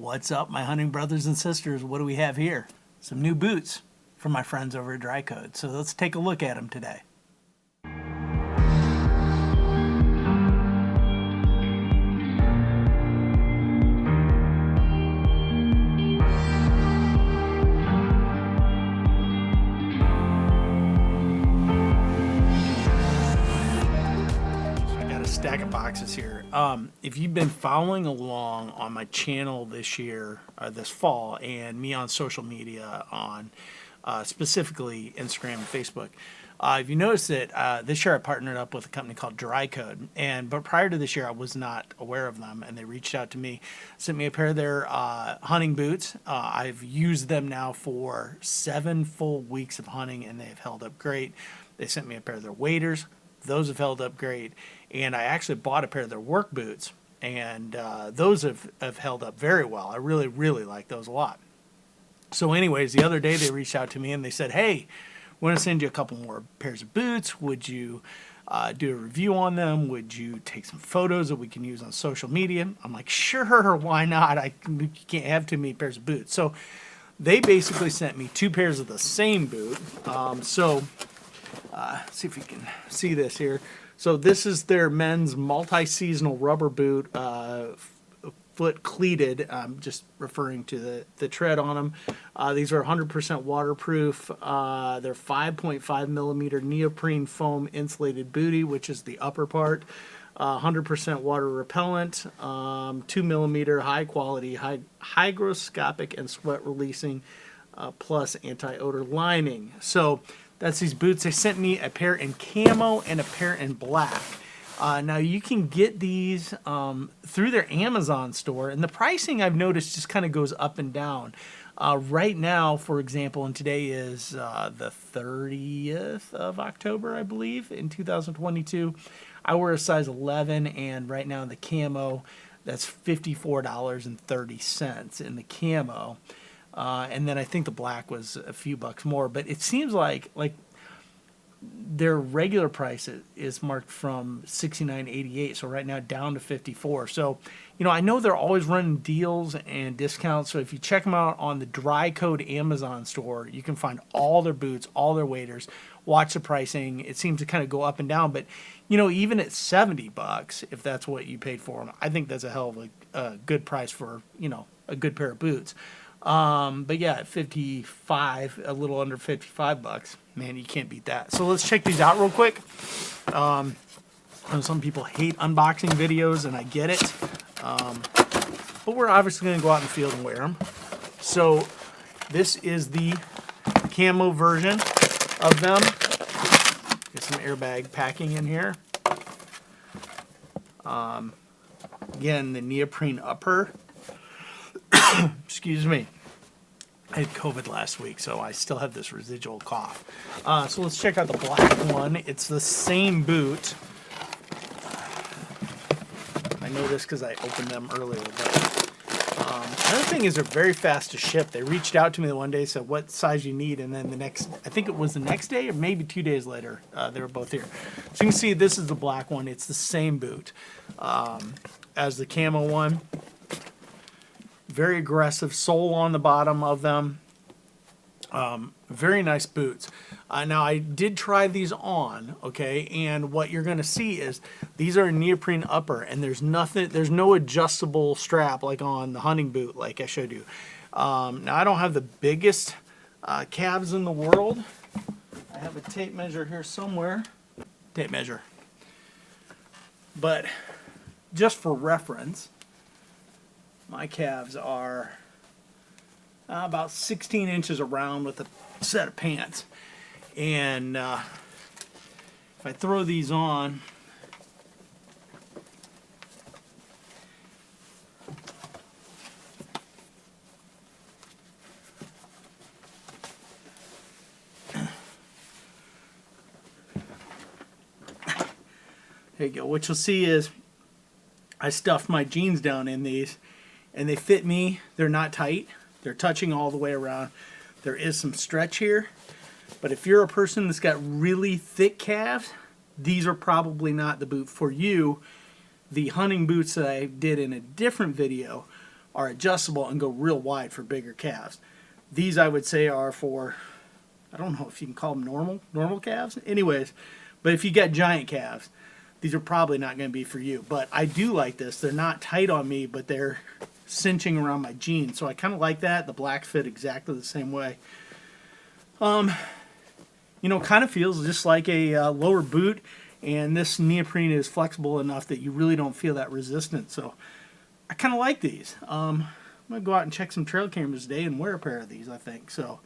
What's up, my hunting brothers and sisters? What do we have here? Some new boots from my friends over at DryCode. So let's take a look at them today. Stack of boxes here. If you've been following along on my channel this year, this fall, and me on social media on specifically Instagram and Facebook, if you notice that this year I partnered up with a company called DryCode, but prior to this year I was not aware of them, and they reached out to me, sent me a pair of their hunting boots. I've used them now for 7 full weeks of hunting, and they've held up great. They sent me a pair of their waders. Those have held up great. And I actually bought a pair of their work boots, and those have held up very well. I really, really like those a lot. So anyways, the other day they reached out to me and they said, hey, we want to send you a couple more pairs of boots. Would you do a review on them? Would you take some photos that we can use on social media? I'm like, sure, why not? You can't have too many pairs of boots. So they basically sent me 2 pairs of the same boot. See if you can see this here. So this is their men's multi-seasonal rubber boot, foot cleated. I'm just referring to the tread on them. These are 100% waterproof. They're 5.5 millimeter neoprene foam insulated bootie, which is the upper part. 100% water repellent, 2 millimeter high quality, hygroscopic and sweat releasing, plus anti-odor lining. So that's these boots. They sent me a pair in camo and a pair in black. Now you can get these through their Amazon store, and the pricing I've noticed just kind of goes up and down. Right now, for example, and today is the 30th of October, I believe, in 2022. I wear a size 11, and right now in the camo, that's $54.30 in the camo. And then I think the black was a few bucks more, but it seems like their regular price is marked from $69.88, so right now down to $54. So, I know they're always running deals and discounts. So if you check them out on the DryCode Amazon store, you can find all their boots, all their waders. Watch the pricing. It seems to kind of go up and down, but even at $70, if that's what you paid for them, I think that's a hell of a good price for a good pair of boots. But yeah, at 55, a little under $55, man, you can't beat that. So let's check these out real quick. I know some people hate unboxing videos, and I get it. But we're obviously going to go out in the field and wear them. So this is the camo version of them. Get some airbag packing in here. Again, the neoprene upper. Excuse me. I had COVID last week, so I still have this residual cough. So let's check out the black one. It's the same boot. I know this because I opened them earlier. But another thing is they're very fast to ship. They reached out to me the one day, said what size you need, and then I think it was the next day or maybe 2 days later, they were both here. So you can see this is the black one. It's the same boot as the camo one. Very aggressive sole on the bottom of them. Very nice boots. Now I did try these on, okay, and what you're going to see is these are a neoprene upper, and there's no adjustable strap like on the hunting boot like I showed you. Now I don't have the biggest calves in the world. I have a tape measure here somewhere. Tape measure. But just for reference, my calves are about 16 inches around with a set of pants. And if I throw these on, there you go. What you'll see is I stuffed my jeans down in these, and they fit me. They're not tight. They're touching all the way around. There is some stretch here, but if you're a person that's got really thick calves, these are probably not the boot for you. The hunting boots that I did in a different video are adjustable and go real wide for bigger calves. These I would say are for, I don't know if you can call them normal calves. Anyways, but if you got giant calves, these are probably not going to be for you. But I do like this. They're not tight on me, but they're cinching around my jeans. So I kind of like that. The black fit exactly the same way. You know, kind of feels just like a lower boot. And this neoprene is flexible enough that you really don't feel that resistance. So I kind of like these. I'm going to go out and check some trail cameras today and wear a pair of these, I think. So,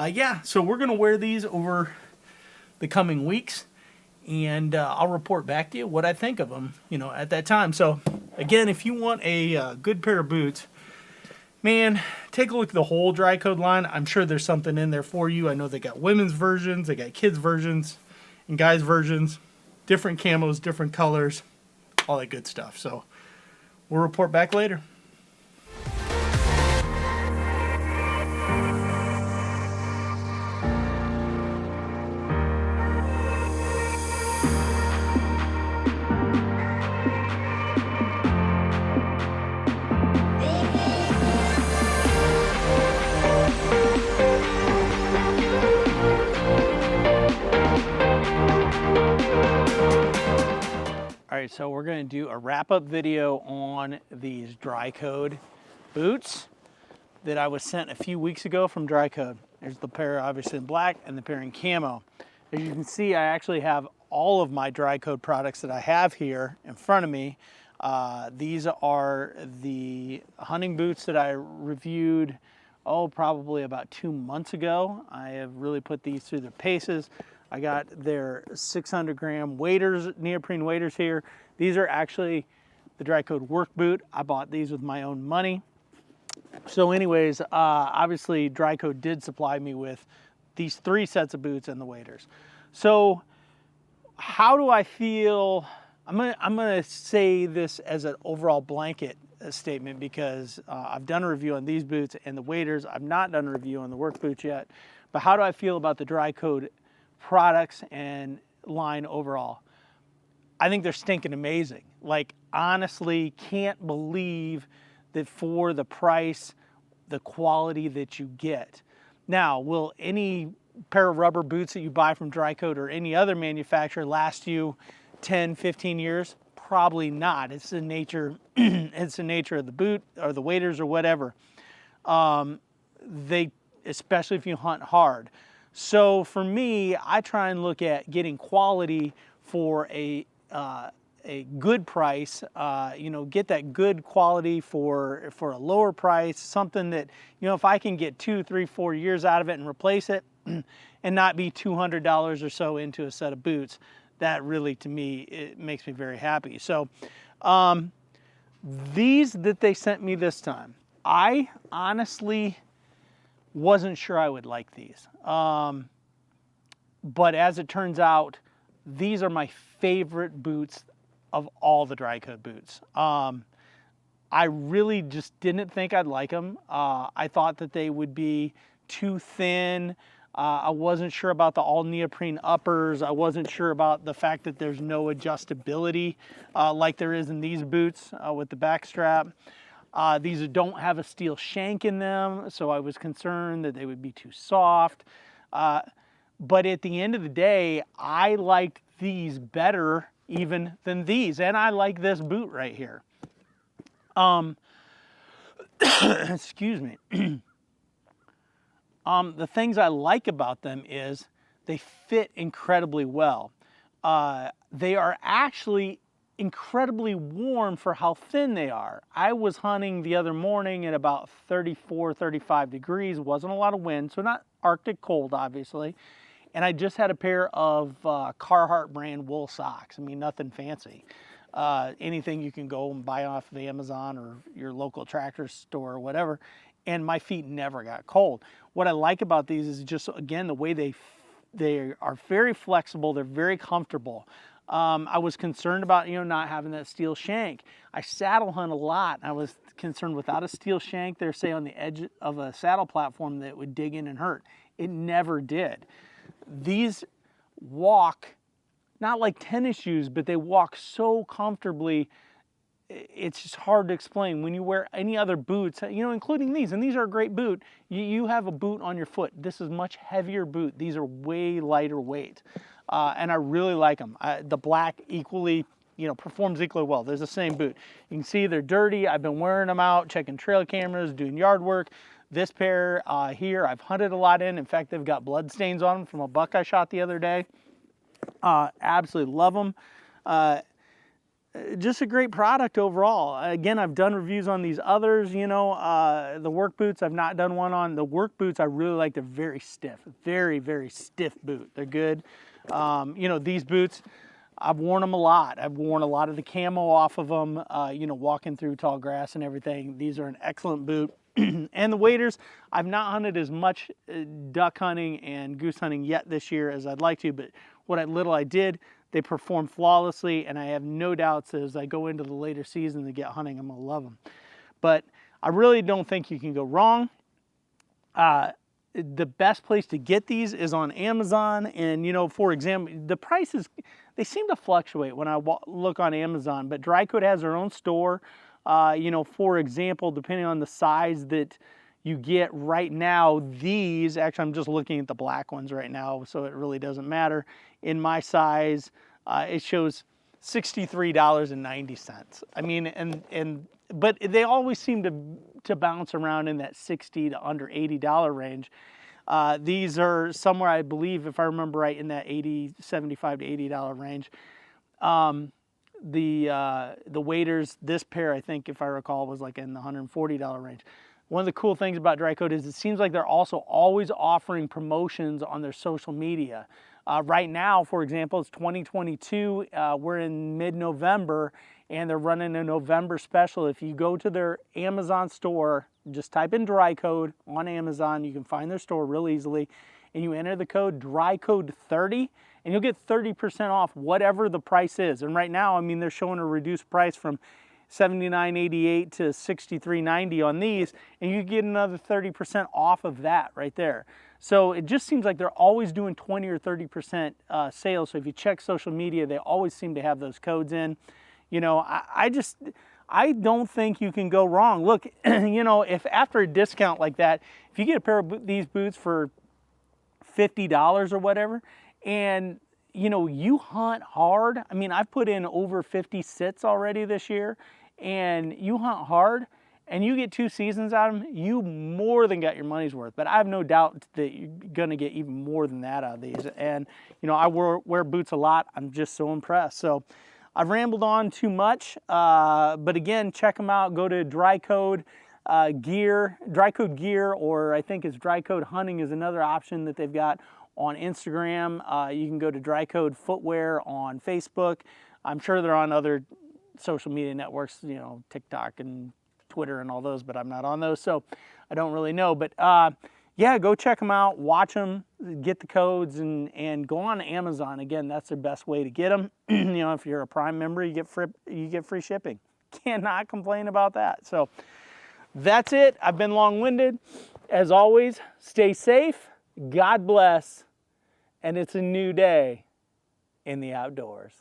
yeah, so we're going to wear these over the coming weeks. And I'll report back to you what I think of them, you know, at that time. So, again, if you want a good pair of boots, man, take a look at the whole DryCode line. I'm sure there's something in there for you. I know they got women's versions, they got kids versions, and guys versions. Different camos, different colors, all that good stuff. So we'll report back later. Alright, so we're going to do a wrap-up video on these DryCode boots that I was sent a few weeks ago from DryCode. There's the pair obviously in black and the pair in camo. As you can see, I actually have all of my DryCode products that I have here in front of me. These are the hunting boots that I reviewed, probably about 2 months ago. I have really put these through their paces. I got their 600 gram waders, neoprene waders here. These are actually the DryCode work boot. I bought these with my own money. So anyways, obviously DryCode did supply me with these 3 sets of boots and the waders. So how do I feel? I'm gonna say this as an overall blanket statement because I've done a review on these boots and the waders. I've not done a review on the work boots yet. But how do I feel about the DryCode products and line overall? I think they're stinking amazing. Like, honestly, can't believe that for the price, the quality that you get. Now, will any pair of rubber boots that you buy from DryCode or any other manufacturer last you 10, 15 years? Probably not. It's the nature, it's the nature of the boot or the waders or whatever. Especially if you hunt hard. So for me, I try and look at getting quality for a good price. You know, get that good quality for a lower price. Something that, you know, if I can get 2, 3, 4 years out of it and replace it, and not be $200 or so into a set of boots, that really, to me, it makes me very happy. So these that they sent me this time, I honestly wasn't sure I would like these. But as it turns out, these are my favorite boots of all the DryCode boots. I really just didn't think I'd like them. I thought that they would be too thin. I wasn't sure about the all neoprene uppers. I wasn't sure about the fact that there's no adjustability like there is in these boots with the back strap. These don't have a steel shank in them, so I was concerned that they would be too soft. But at the end of the day, I liked these better even than these, and I like this boot right here. Excuse me. The things I like about them is they fit incredibly well. They are actually incredibly warm for how thin they are. I was hunting the other morning at about 34, 35 degrees. Wasn't a lot of wind, so not Arctic cold, obviously. And I just had a pair of Carhartt brand wool socks. I mean, nothing fancy. Anything you can go and buy off of Amazon or your local tractor store or whatever. And my feet never got cold. What I like about these is just, again, the way they are very flexible. They're very comfortable. I was concerned about, not having that steel shank. I saddle hunt a lot. I was concerned without a steel shank there, say on the edge of a saddle platform, that it would dig in and hurt. It never did. These walk, not like tennis shoes, but they walk so comfortably it's just hard to explain. When you wear any other boots, you know, including these, and these are a great boot, you have a boot on your foot. This is much heavier boot. These are way lighter weight, and I really like them. The black equally, you know, performs equally well. There's the same boot. You can see they're dirty. I've been wearing them out, checking trail cameras, doing yard work. This pair here, I've hunted a lot in. In fact, they've got blood stains on them from a buck I shot the other day. Absolutely love them. Just a great product overall. Again, I've done reviews on these others, you know, the work boots I've not done one on. The work boots I really like. They're very stiff, very, very stiff boot. They're good. You know, these boots, I've worn them a lot. I've worn a lot of the camo off of them, you know, walking through tall grass and everything. These are an excellent boot. And the waders, I've not hunted as much duck hunting and goose hunting yet this year as I'd like to, but what little I did, they perform flawlessly, and I have no doubts as I go into the later season to get hunting, I'm gonna love them. But I really don't think you can go wrong. The best place to get these is on Amazon, and you know, for example, the prices, they seem to fluctuate when I look on Amazon, but DryCode has their own store. You know, for example, depending on the size that you get right now, these, actually I'm just looking at the black ones right now, so it really doesn't matter. In my size, it shows $63.90. I mean, but they always seem to bounce around in that $60 to under $80 range. These are somewhere, I believe, if I remember right, in that $75 to $80 range. The waders, this pair, I think, if I recall, was like in the $140 range. One of the cool things about DryCode is it seems like they're also always offering promotions on their social media. Right now, for example, it's 2022. We're in mid-November, and they're running a November special. If you go to their Amazon store, just type in DryCode on Amazon. You can find their store real easily, and you enter the code DryCode30, and you'll get 30% off whatever the price is. And right now, I mean, they're showing a reduced price from $79.88 to $63.90 on these, and you get another 30% off of that right there. So it just seems like they're always doing 20 or 30% sales. So if you check social media, they always seem to have those codes in. You know, I don't think you can go wrong. Look, you know, if after a discount like that, if you get a pair of these boots for $50 or whatever, and you know, you hunt hard. I mean, I've put in over 50 sits already this year, and you hunt hard, and you get 2 seasons out of them, you more than got your money's worth. But I have no doubt that you're gonna get even more than that out of these. And you know, I wear boots a lot. I'm just so impressed. So I've rambled on too much, but again, check them out. Go to DryCode gear, DryCode gear, or I think it's DryCode hunting is another option that they've got on Instagram. You can go to DryCode footwear on Facebook. I'm sure they're on other social media networks, you know, TikTok and Twitter and all those, but I'm not on those, so I don't really know. But yeah, go check them out, watch them, get the codes, and go on Amazon. Again, that's their best way to get them. You know, if you're a Prime member, you get free shipping. Cannot complain about that. So that's it. I've been long-winded. As always, stay safe. God bless. And it's a new day in the outdoors.